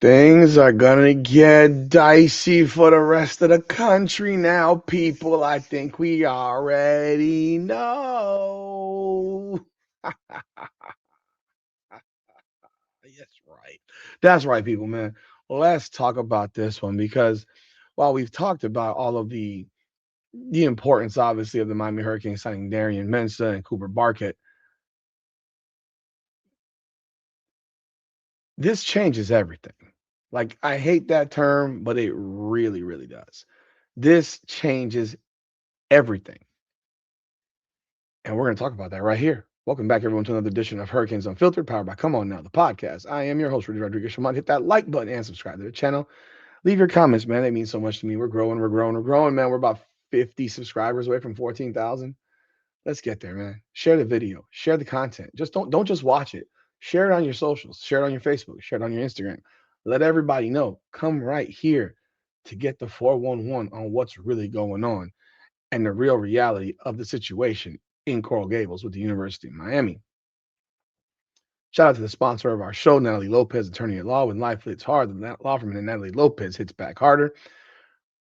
Things are gonna get dicey for the rest of the country now, people. I think we already know. That's right. That's right, people, man. Let's talk about this one because while we've talked about all of the importance, obviously, of the Miami Hurricanes signing Darian Mensah and Cooper Barkett, this changes everything. Like, I hate that term, but it really, really does. This changes everything. And we're going to talk about that right here. Welcome back, everyone, to another edition of Hurricanes Unfiltered, powered by Come On Now, the podcast. I am your host, Rudy Rodriguez. Come on, hit that like button and subscribe to the channel. Leave your comments, man. They mean so much to me. We're growing, man. We're about 50 subscribers away from 14,000. Let's get there, man. Share the video, share the content. Just don't just watch it. Share it on your socials, share it on your Facebook, share it on your Instagram. Let everybody know. Come right here to get the 411 on what's really going on and the real reality of the situation in Coral Gables with the University of Miami. Shout out to the sponsor of our show, Natalie Lopez, attorney at law. When life hits hard, the law firm of Natalie Lopez hits back harder.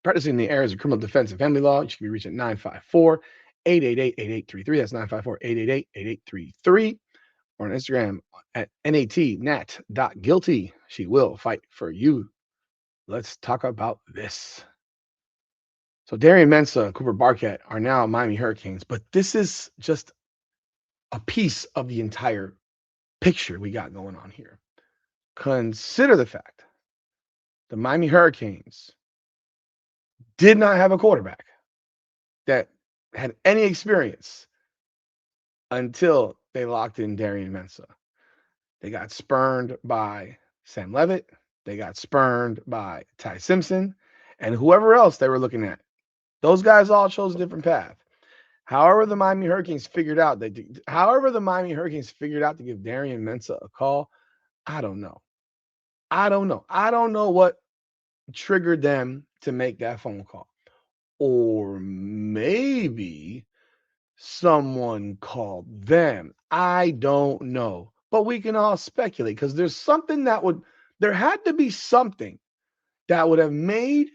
Practicing in the areas of criminal defense and family law, you can be reached at 954 888 8833. That's 954 888 8833. Or on Instagram at natnat.guilty. She will fight for you. Let's talk about this. So Darian Mensah and Cooper Barkett are now Miami Hurricanes, but this is just a piece of the entire picture we got going on here. Consider the fact the Miami Hurricanes did not have a quarterback that had any experience until they locked in Darian Mensah. They got spurned by Sam Levitt. They got spurned by Ty Simpson and whoever else they were looking at. Those guys all chose a different path. However, the Miami Hurricanes figured out to give Darian Mensah a call, I don't know. I don't know what triggered them to make that phone call. Or maybe someone called them. I don't know. But we can all speculate because there had to be something that would have made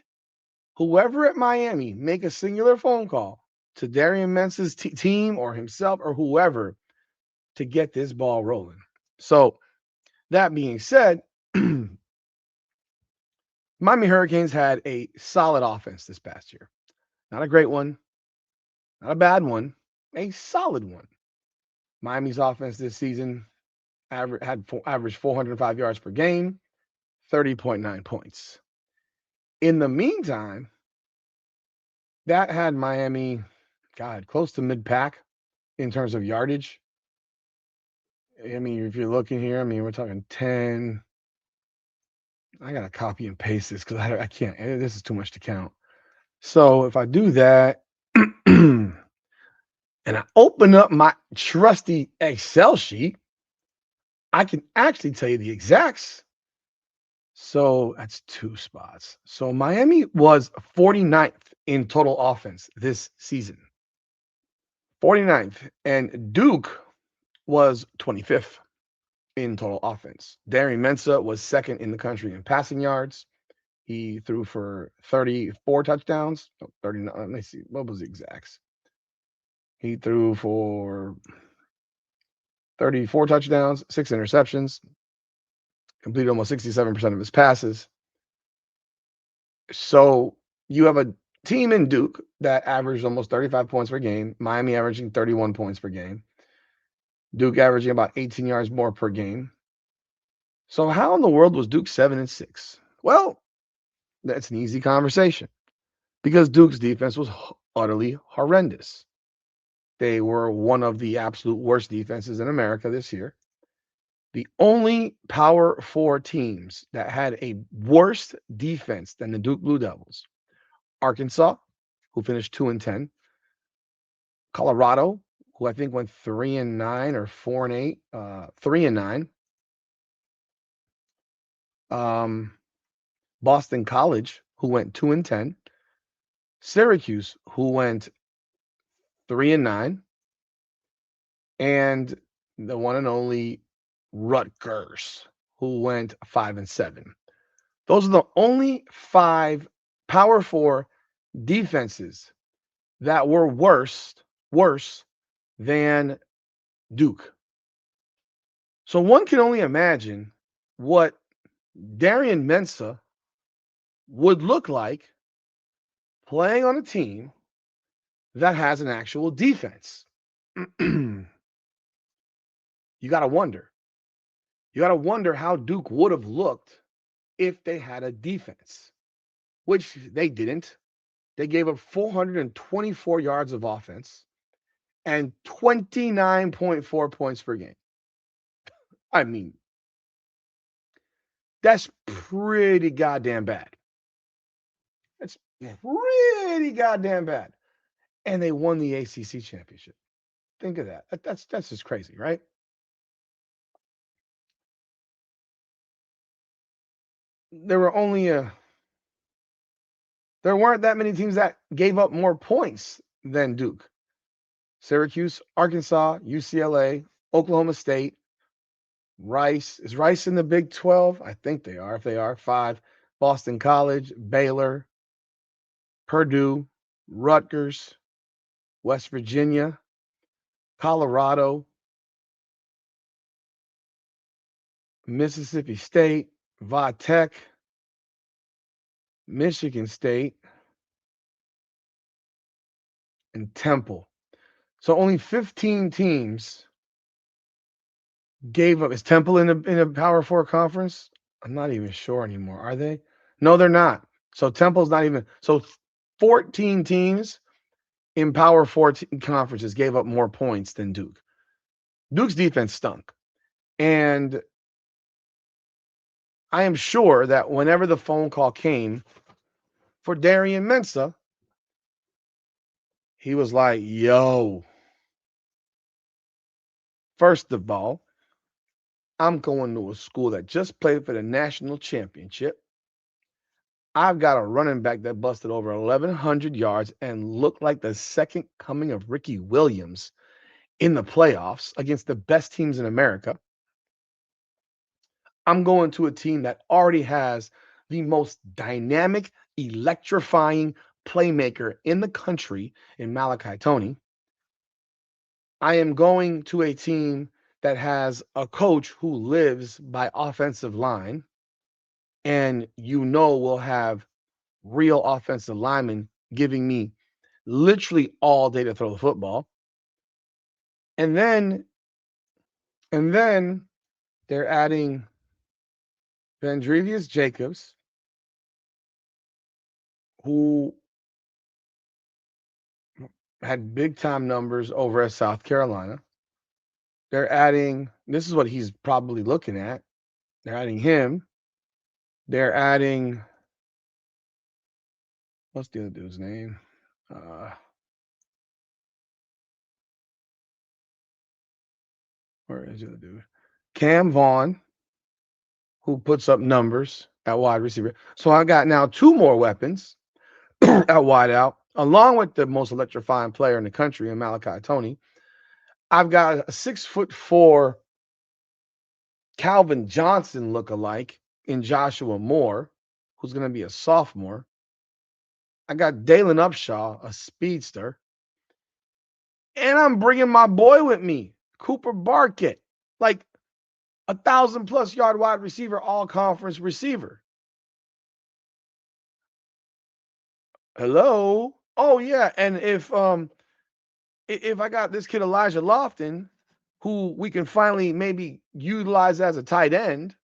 whoever at Miami make a singular phone call to Darian Mensah's team or himself or whoever to get this ball rolling. So that being said, Miami Hurricanes had a solid offense this past year. Not a great one, not a bad one, a solid one. Miami's offense this season averaged 405 yards per game, 30.9 points. In the meantime, that had Miami, close to mid-pack in terms of yardage. I mean, if you're looking here, we're talking 10. I got to copy and paste this because I can't. This is too much to count. So if I do that and I open up my trusty Excel sheet, I can actually tell you the exacts. So that's 2 spots. So Miami was 49th in total offense this season. 49th. And Duke was 25th in total offense. Darian Mensah was second in the country in passing yards. He threw for 34 touchdowns. 39. Let me see. What was the exacts? He threw for 34 touchdowns, 6 interceptions, completed almost 67% of his passes. So you have a team in Duke that averaged almost 35 points per game, Miami averaging 31 points per game, Duke averaging about 18 yards more per game. So how in the world was Duke 7-6? Well, that's an easy conversation because Duke's defense was utterly horrendous. They were one of the absolute worst defenses in America this year. The only Power 4 teams that had a worse defense than the Duke Blue Devils: Arkansas, who finished 2-10, Colorado, who I think went 3-9 or 4-8, 3-9. Boston College, who went 2-10, Syracuse, who went 3-9, and the one and only Rutgers, who went 5-7. Those are the only 5 Power 4 defenses that were worse than Duke. So one can only imagine what Darian Mensah would look like playing on a team that has an actual defense. You got to wonder. You got to wonder how Duke would have looked if they had a defense, which they didn't. They gave up 424 yards of offense and 29.4 points per game. I mean, that's pretty goddamn bad. That's pretty goddamn bad. And they won the ACC championship. Think of that. That's just crazy, right? There were only there weren't that many teams that gave up more points than Duke. Syracuse, Arkansas, UCLA, Oklahoma State, Rice. Is Rice in the Big 12? I think they are. If they are, 5. Boston College, Baylor, Purdue, Rutgers, West Virginia, Colorado, Mississippi State, Va Tech, Michigan State, and Temple. So only 15 teams gave up. Is Temple in a Power 4 conference? I'm not even sure anymore. Are they? No, they're not. So Temple's not even. So 14 teams in Power 4 conferences gave up more points than Duke. Duke's defense stunk. And I am sure that whenever the phone call came for Darian Mensah, he was like, yo, first of all, I'm going to a school that just played for the national championship. I've got a running back that busted over 1,100 yards and looked like the second coming of Ricky Williams in the playoffs against the best teams in America. I'm going to a team that already has the most dynamic, electrifying playmaker in the country in Malachi Toney. I am going to a team that has a coach who lives by offensive line and will have real offensive linemen giving me literally all day to throw the football. And then they're adding Vandrevius Jacobs, who had big time numbers over at South Carolina. They're adding, this is what he's probably looking at. They're adding him. They're adding, what's the other dude's name? Where is the other dude? Cam Vaughn, who puts up numbers at wide receiver. So I got now 2 more weapons at wide out, along with the most electrifying player in the country in Malachi Toney. I've got a 6'4" Calvin Johnson lookalike in Joshua Moore, who's going to be a sophomore. I got Dalen Upshaw, a speedster. And I'm bringing my boy with me, Cooper Barkett, like 1,000+ yard wide receiver, all conference receiver. Hello. Oh yeah, and if I got this kid Elijah Lofton, who we can finally maybe utilize as a tight end.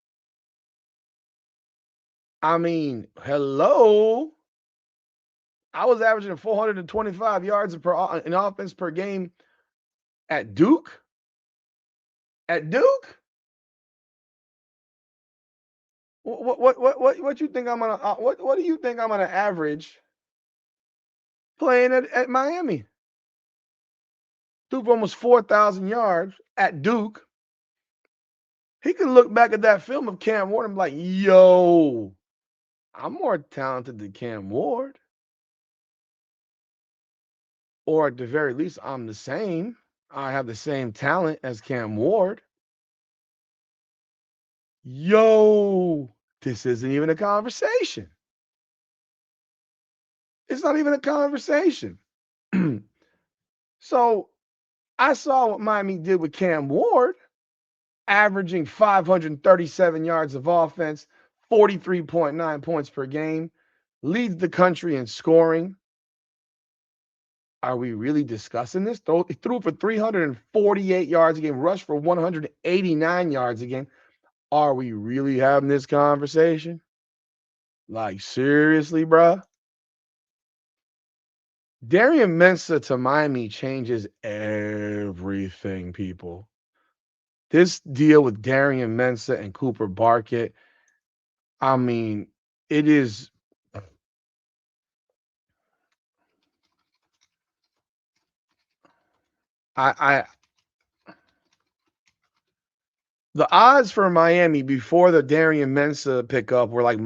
I mean, hello. I was averaging 425 yards in offense per game at Duke. At Duke, what you think I'm gonna what do you think I'm gonna average playing at Miami? Threw for almost 4,000 yards at Duke. He can look back at that film of Cam Ward and be like, yo, I'm more talented than Cam Ward. Or at the very least, I'm the same. I have the same talent as Cam Ward. Yo, This isn't even a conversation. It's not even a conversation. So I saw what Miami did with Cam Ward, averaging 537 yards of offense, 43.9 points per game, leads the country in scoring. Are we really discussing this? He threw for 348 yards a game, rushed for 189 yards a game. Are we really having this conversation? Like, seriously, bruh? Darian Mensah to Miami changes everything, people. This deal with Darian Mensah and Cooper Barkett, I mean, it is. I the odds for Miami before the Darian Mensah pickup were like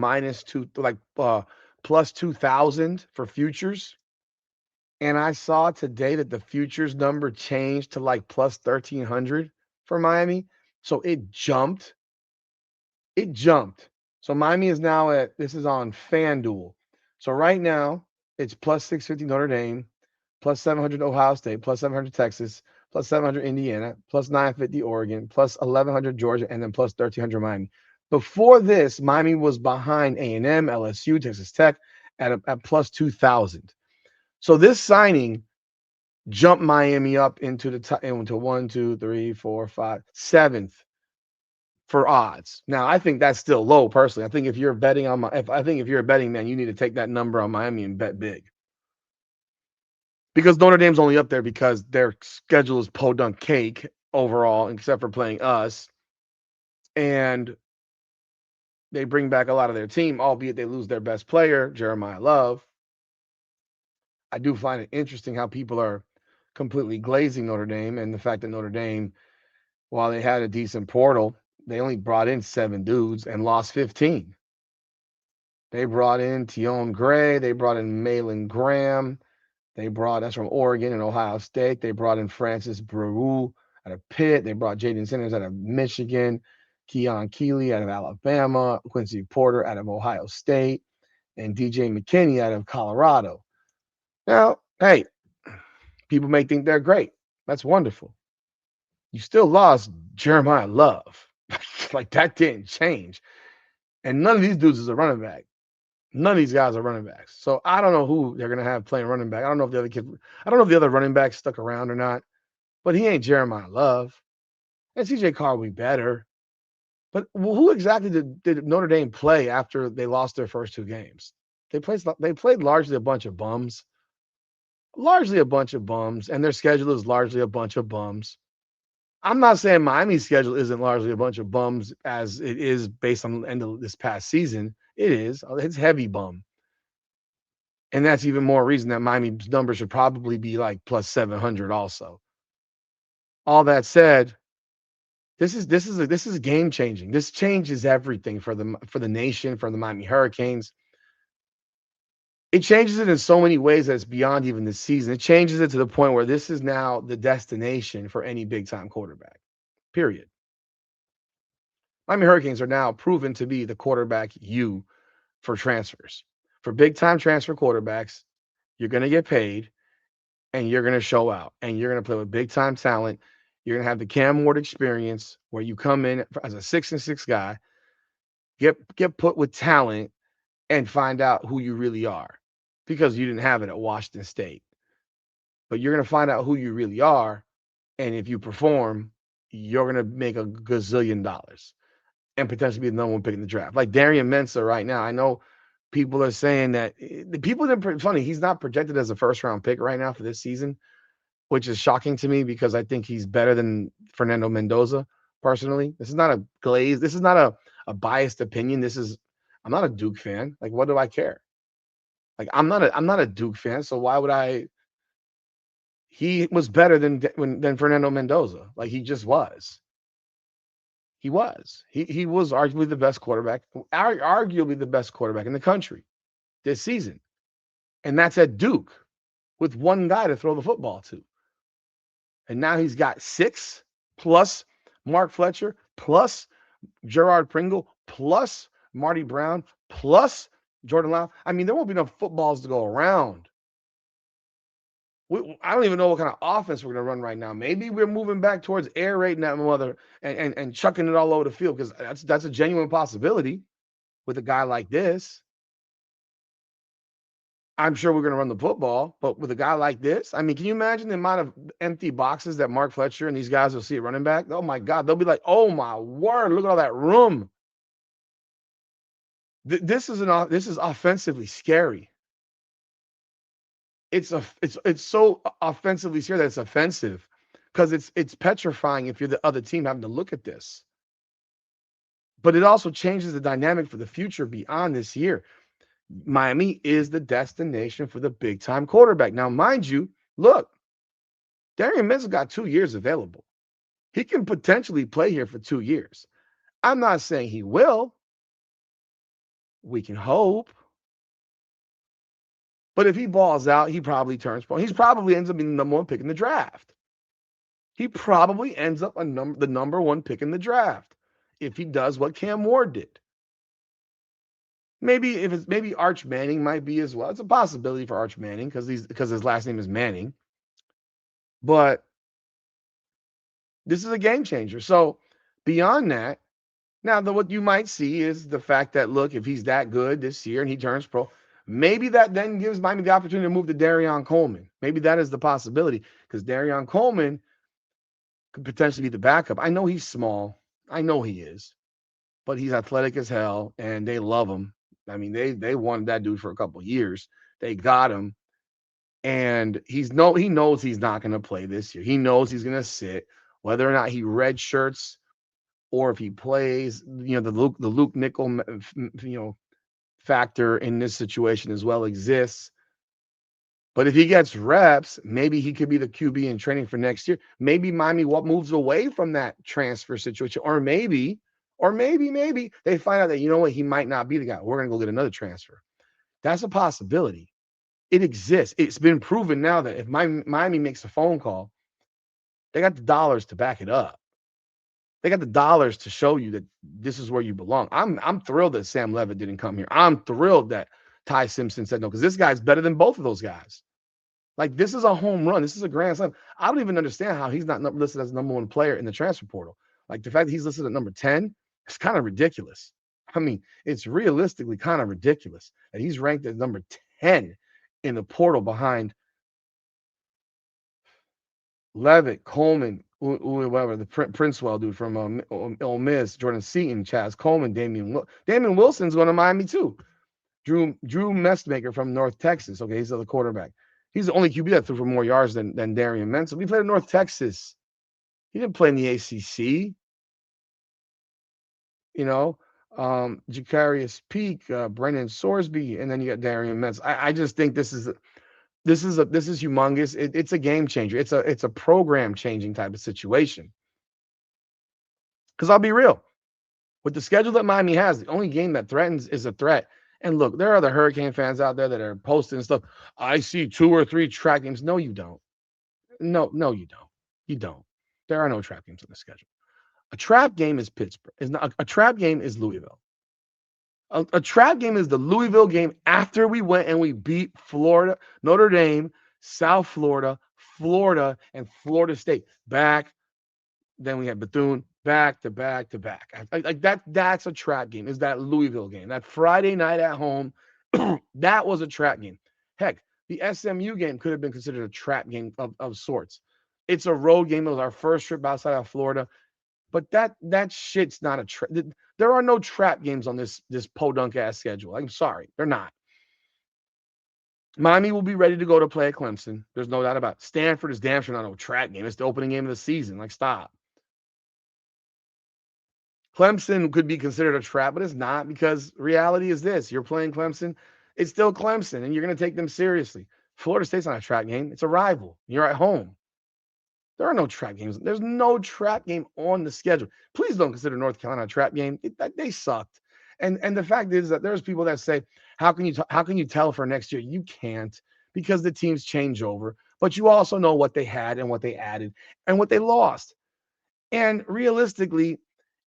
plus 2,000 for futures. And I saw today that the futures number changed to like plus 1,300 for Miami. So it jumped. It jumped. So Miami is now this is on FanDuel. So right now it's plus 650 Notre Dame, plus 700 Ohio State, plus 700 Texas, plus 700 Indiana, plus 950 Oregon, plus 1,100 Georgia, and then plus 1,300 Miami. Before this, Miami was behind A&M, LSU, Texas Tech at plus 2,000. So this signing jumped Miami up into into 1, 2, 3, 4, 5, seventh for odds. Now, I think that's still low personally. I think if you're betting on if you're a betting man, you need to take that number on Miami and bet big. Because Notre Dame's only up there because their schedule is podunk cake overall, except for playing us. And they bring back a lot of their team, albeit they lose their best player, Jeremiah Love. I do find it interesting how people are completely glazing Notre Dame and the fact that Notre Dame, while they had a decent portal, they only brought in 7 dudes and lost 15. They brought in Tion Gray. They brought in Malin Graham. That's from Oregon and Ohio State. They brought in Francis Brew out of Pitt. They brought Jaden Sanders out of Michigan, Keon Keeley out of Alabama, Quincy Porter out of Ohio State, and DJ McKinney out of Colorado. Now, hey, people may think they're great. That's wonderful. You still lost Jeremiah Love. Like that didn't change. And none of these dudes is a running back. None of these guys are running backs. So I don't know who they're gonna have playing running back. I don't know if the other running backs stuck around or not, but he ain't Jeremiah Love. And CJ Carr will be better. But who exactly did Notre Dame play after they lost their first 2 games? They played largely a bunch of bums. Largely a bunch of bums, and their schedule is largely a bunch of bums. I'm not saying Miami's schedule isn't largely a bunch of bums as it is based on the end of this past season. It is. It's heavy bum. And that's even more reason that Miami's number should probably be like plus 700 also. All that said, this is game changing. This changes everything for the nation, for the Miami Hurricanes. It changes it in so many ways that it's beyond even the season. It changes it to the point where this is now the destination for any big time quarterback. Period. Miami Hurricanes are now proven to be the quarterback for transfers. For big time transfer quarterbacks, you're going to get paid and you're going to show out and you're going to play with big time talent. You're going to have the Cam Ward experience where you come in as a 6-6 guy, get put with talent and find out who you really are because you didn't have it at Washington State. But you're going to find out who you really are. And if you perform, you're going to make a gazillion dollars and potentially be the number 1 pick in the draft. Like Darian Mensah right now. I know people are saying that the people that funny, he's not projected as a first round pick right now for this season, which is shocking to me because I think he's better than Fernando Mendoza personally. This is not a glaze. This is not a biased opinion. I'm not a Duke fan. Like, what do I care? Like, I'm not a Duke fan. So why would I? He was better than Fernando Mendoza. Like he just was. He was. He was arguably the best quarterback, arguably the best quarterback in the country this season. And that's at Duke with 1 guy to throw the football to. And now he's got 6 plus Mark Fletcher plus Gerard Pringle plus Marty Brown plus Jordan Love. I mean, there won't be enough footballs to go around. I don't even know what kind of offense we're going to run right now. Maybe we're moving back towards air raiding that mother and chucking it all over the field, because that's a genuine possibility with a guy like this. I'm sure we're going to run the football, but with a guy like this, I mean, can you imagine the amount of empty boxes that Mark Fletcher and these guys will see at running back? Oh my God, they'll be like, "Oh my word, look at all that room." This is offensively scary. It's so offensively scary that it's offensive, because it's petrifying if you're the other team having to look at this. But it also changes the dynamic for the future beyond this year. Miami is the destination for the big time quarterback. Now, mind you, look, Darian Mensah got 2 years available. He can potentially play here for 2 years. I'm not saying he will. We can hope. But if he balls out, he probably turns pro. He probably ends up being the number one pick in the draft. He probably ends up the number one pick in the draft if he does what Cam Ward did. Maybe Arch Manning might be as well. It's a possibility for Arch Manning because his last name is Manning. But this is a game changer. So beyond that, now what you might see is the fact that, look, if he's that good this year and he turns pro, maybe that then gives Miami the opportunity to move to Darian Coleman. Maybe that is the possibility, because Darian Coleman could potentially be the backup. I know he's small. I know he is. But he's athletic as hell, and they love him. I mean, they wanted that dude for a couple of years. They got him, and he knows he's not going to play this year. He knows he's going to sit, whether or not he red shirts or if he plays. You know, the Luke Nickel, factor in this situation as well exists. But if he gets reps, maybe he could be the QB in training for next year. Maybe Miami moves away from that transfer situation, or maybe they find out that, you know what, he might not be the guy. We're going to go get another transfer. That's a possibility. It exists. It's been proven now that if Miami makes a phone call, they got the dollars to back it up. They got the dollars to show you that this is where you belong. I'm thrilled that Sam Levitt didn't come here. I'm thrilled that Ty Simpson said no, because this guy's better than both of those guys. Like, this is a home run. This is a grand slam. I don't even understand how he's not listed as number one player in the transfer portal. Like, the fact that he's listed at number 10 is kind of ridiculous. I mean, it's realistically kind of ridiculous that he's ranked as number 10 in the portal behind Levitt, Coleman, whatever, the Princewell dude from Ole Miss, Jordan Seaton, Chaz Coleman, Damian Wilson's going to Miami too. Drew Messmaker from North Texas. Okay, he's the other quarterback. He's the only QB that threw for more yards than Darian Mensah. We played in North Texas. He didn't play in the ACC. You know, Jacarius Peak, Brennan Sorsby, and then you got Darian Mensah. I just think this is humongous. It's a game changer. It's a program changing type of situation. Because I'll be real, with the schedule that Miami has, the only game that threatens is a threat. And look, there are other Hurricane fans out there that are posting stuff. I see 2 or 3 trap games. No, you don't. No, you don't. You don't. There are no trap games on the schedule. A trap game is Pittsburgh. A trap game is Louisville. A trap game is the Louisville game after we went and we beat Florida, Notre Dame, South Florida, and Florida State back. Then we had Bethune back to back to back. Like that. That's a trap game. Is that Louisville game? That Friday night at home, that was a trap game. Heck, the SMU game could have been considered a trap game of sorts. It's a road game. It was our first trip outside of Florida. But that shit's not a trap. There are no trap games on this podunk ass schedule. I'm sorry, they're not. Miami will be ready to go to play at Clemson. There's no doubt about it. Stanford is damn sure not a trap game. It's the opening game of the season. Like, stop. Clemson could be considered a trap, but it's not, because reality is this. You're playing Clemson. It's still Clemson, and you're going to take them seriously. Florida State's not a trap game. It's a rival. You're at home. There are no trap games. There's no trap game on the schedule. Please don't consider North Carolina a trap game. They sucked. And the fact is that there's people that say, how can you tell for next year? You can't, because the teams change over. But you also know what they had and what they added and what they lost. And realistically,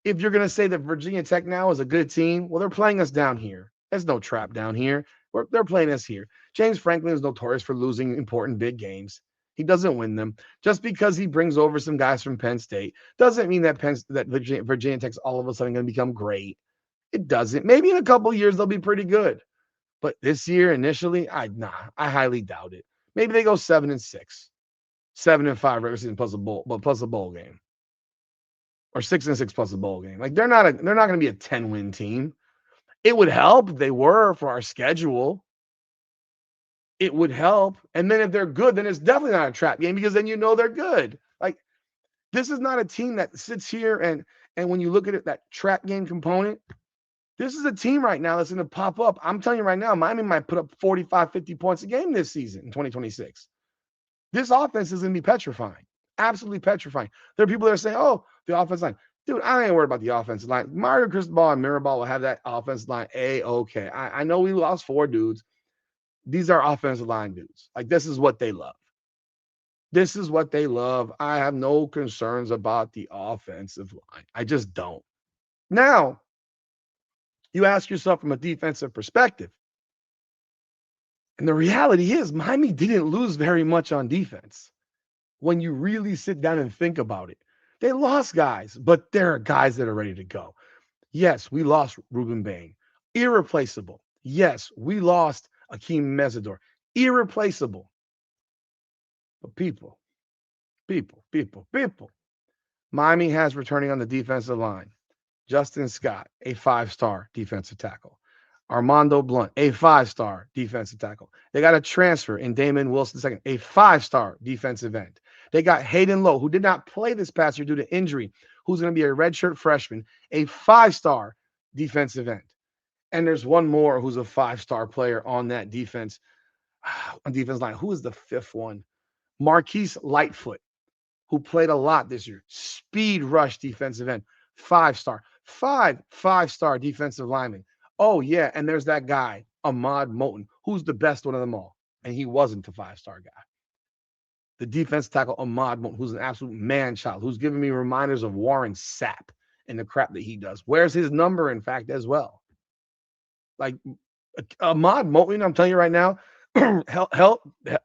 If you're going to say that Virginia Tech now is a good team, well, they're playing us down here. There's no trap down here. They're playing us here. James Franklin is notorious for losing important big games. He doesn't win them. Just because he brings over some guys from Penn State doesn't mean that Virginia Tech's all of a sudden going to become great. It doesn't. Maybe in a couple of years they'll be pretty good. But this year, initially, I highly doubt it. Maybe they go 7-6, 7-5 regular season plus a bowl game, or 6-6 plus a bowl game. Like they're not going to be a 10-win team. It would help if they were for our schedule. It would help. And then if they're good, then it's definitely not a trap game because then you know they're good. Like this is not a team that sits here and when you look at it, that trap game component, this is a team right now that's going to pop up. I'm telling you right now, Miami might put up 45, 50 points a game this season in 2026. This offense is going to be petrifying, absolutely petrifying. There are people that are saying, oh, the offensive line. Dude, I ain't worried about the offensive line. Mario Cristobal and Mirabal will have that offensive line A-okay. I know we lost 4 dudes. These are offensive line dudes. Like, this is what they love. This is what they love. I have no concerns about the offensive line. I just don't. Now, you ask yourself from a defensive perspective, and the reality is Miami didn't lose very much on defense. When you really sit down and think about it, they lost guys, but there are guys that are ready to go. Yes, we lost Ruben Bain, irreplaceable. Yes, we lost Akeem Mesidor, irreplaceable. But people. Miami has returning on the defensive line Justin Scott, a 5-star defensive tackle. Armando Blunt, a 5-star defensive tackle. They got a transfer in Damon Wilson II, a 5-star defensive end. They got Hayden Lowe, who did not play this past year due to injury, who's going to be a redshirt freshman, a 5-star defensive end. And there's one more who's a 5-star player on that defense line. Who is the 5th one? Marquise Lightfoot, who played a lot this year. Speed rush defensive end, 5-star. 5-star defensive linemen. Oh, yeah, and there's that guy, Ahmad Moten, who's the best one of them all. And he wasn't the 5-star guy. The defense tackle, Ahmad Moten, who's an absolute man-child, who's giving me reminders of Warren Sapp and the crap that he does. Where's his number, in fact, as well? Like, Ahmad Moten, I'm telling you right now,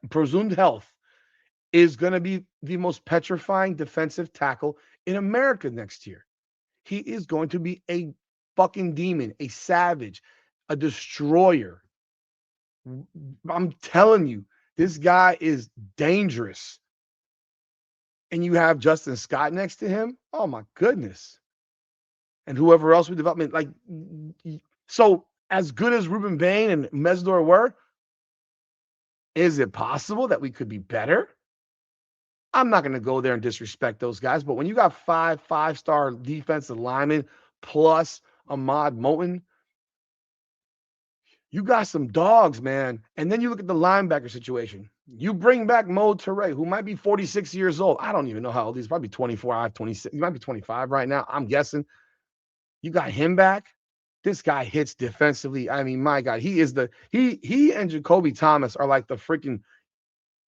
presumed health is going to be the most petrifying defensive tackle in America next year. He is going to be a fucking demon, a savage, a destroyer. I'm telling you, this guy is dangerous. And you have Justin Scott next to him. Oh my goodness. And whoever else we develop, like, so as good as Ruben Bain and Mesidor were, is it possible that we could be better? I'm not going to go there and disrespect those guys, but when you got 5-star defensive linemen plus Ahmad Moten, you got some dogs, man. And then you look at the linebacker situation. You bring back Mo Toure, who might be 46 years old. I don't even know how old he is. Probably 24, 26. He might be 25 right now. I'm guessing. You got him back. This guy hits defensively. I mean, my God, he and Jacoby Thomas are like the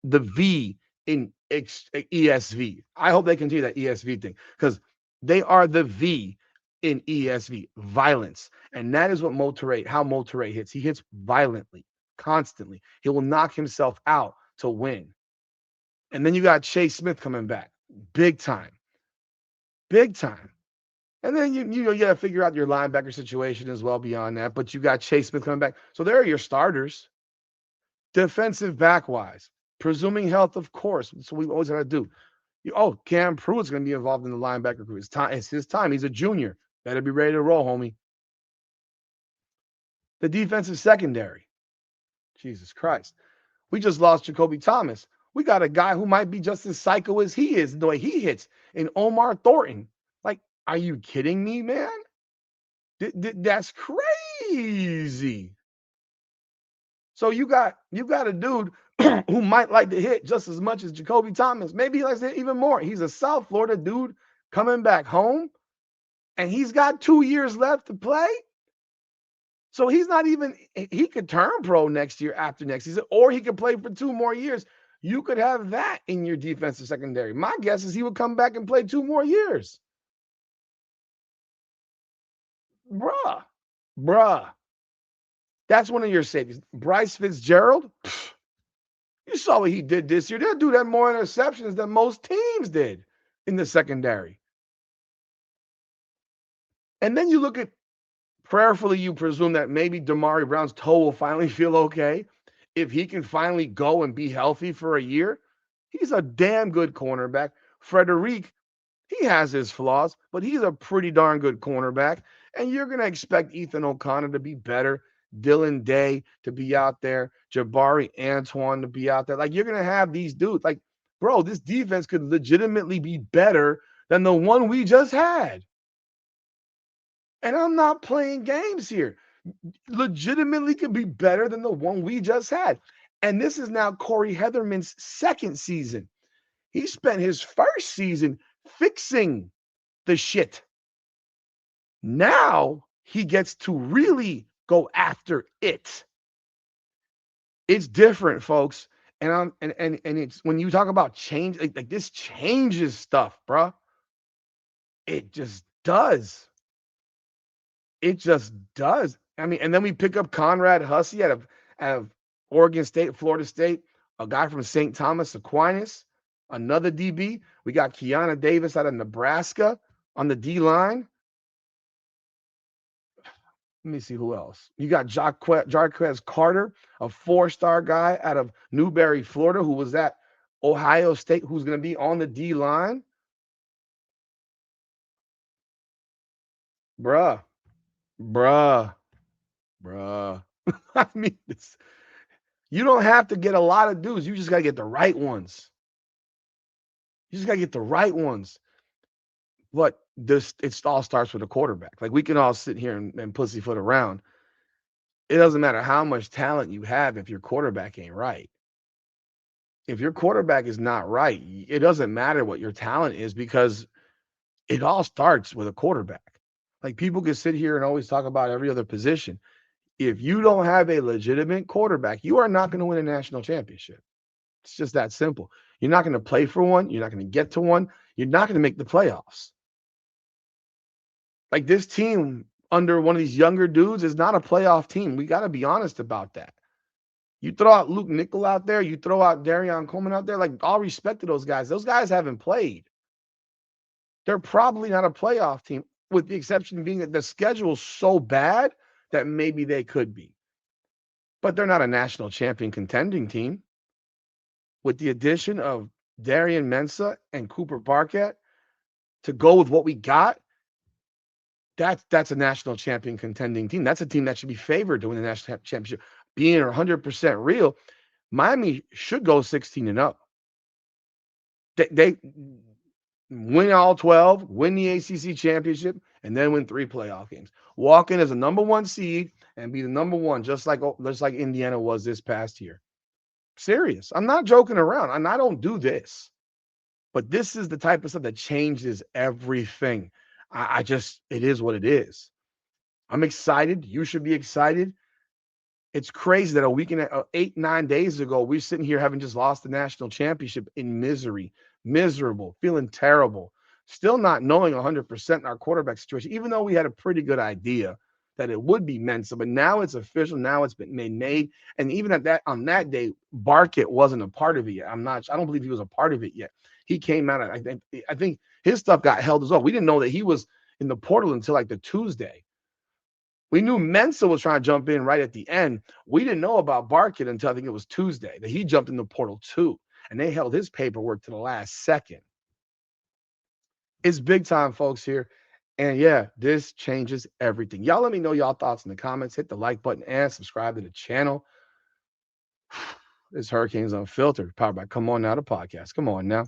V in ESV. I hope they continue that ESV thing because they are the V in ESV, violence. And that is what how Mo Toure hits. He hits violently, constantly. He will knock himself out to win. And then you got Chase Smith coming back. Big time. And then you got to figure out your linebacker situation as well beyond that. But you got Chase Smith coming back. So there are your starters. Defensive back-wise. Presuming health, of course. That's what we always got to do. Cam Pruitt's going to be involved in the linebacker group. It's his time. He's a junior. Better be ready to roll, homie. The defensive secondary. Jesus Christ. We just lost Jacoby Thomas. We got a guy who might be just as psycho as he is, the way he hits, in Omar Thornton. Like, are you kidding me, man? That's crazy. So you got a dude who might like to hit just as much as Jacoby Thomas. Maybe he likes to hit even more. He's a South Florida dude coming back home, and he's got 2 years left to play. So he could turn pro next year after next season, or he could play for 2 more years. You could have that in your defensive secondary. My guess is he would come back and play 2 more years. bruh, bruh. That's one of your safeties. Bryce Fitzgerald, you saw what he did this year. They'll do that more interceptions than most teams did in the secondary. And then you look at, prayerfully, you presume that maybe Damari Brown's toe will finally feel okay. If he can finally go and be healthy for a year, he's a damn good cornerback. Frederic, he has his flaws, but he's a pretty darn good cornerback. And you're going to expect Ethan O'Connor to be better, Dylan Day to be out there, Jabari Antoine to be out there. Like, you're going to have these dudes. Like, bro, this defense could legitimately be better than the one we just had. And I'm not playing games here. Legitimately could be better than the one we just had. And this is now Corey Heatherman's second season. He spent his first season fixing the shit. Now he gets to really go after it. It's different, folks. And it's when you talk about change, like this changes stuff, bruh. It just does. It just does. I mean, and then we pick up Conrad Hussey out of Oregon State, Florida State, a guy from St. Thomas Aquinas, another DB. We got Kiana Davis out of Nebraska on the D line. Let me see who else. You got Jarquez Carter, a 4-star guy out of Newberry, Florida, who was at Ohio State, who's going to be on the D line. Bruh. I mean, you don't have to get a lot of dudes. You just got to get the right ones. But it all starts with a quarterback. Like, we can all sit here and pussyfoot around. It doesn't matter how much talent you have if your quarterback ain't right. If your quarterback is not right, it doesn't matter what your talent is, because it all starts with a quarterback. Like, people can sit here and always talk about every other position. If you don't have a legitimate quarterback, you are not going to win a national championship. It's just that simple. You're not going to play for one. You're not going to get to one. You're not going to make the playoffs. Like, this team under one of these younger dudes is not a playoff team. We got to be honest about that. You throw out Luke Nickel out there, you throw out Darian Coleman out there, like, all respect to those guys. Those guys haven't played. They're probably not a playoff team, with the exception being that the schedule's so bad that maybe they could be. But they're not a national champion contending team. With the addition of Darian Mensah and Cooper Barquette to go with what we got, that's a national champion contending team. That's a team that should be favored to win the national championship. Being 100% real, Miami should go 16-0. They win all 12, win the ACC championship, and then win 3 playoff games. Walk in as a number 1 seed and be the number 1, just like Indiana was this past year. Serious. I'm not joking around, and I don't do this. But this is the type of stuff that changes everything. It is what it is. I'm excited. You should be excited. It's crazy that a week and 8-9 days ago, we're sitting here having just lost the national championship in misery, miserable, feeling terrible, still not knowing 100% our quarterback situation, even though we had a pretty good idea that it would be Mensah. But now it's official. Now it's been made. And even on that day, Barkett wasn't a part of it yet. I don't believe he was a part of it yet. He came out. I think his stuff got held as well. We didn't know that he was in the portal until like the Tuesday. We knew Mensah was trying to jump in right at the end. We didn't know about Barkett until I think it was Tuesday that he jumped in the portal too. And they held his paperwork to the last second. It's big time, folks, here. And yeah, this changes everything. Y'all let me know y'all thoughts in the comments. Hit the like button and subscribe to the channel. This Hurricanes Unfiltered, powered by Come On Now, the podcast. Come on now.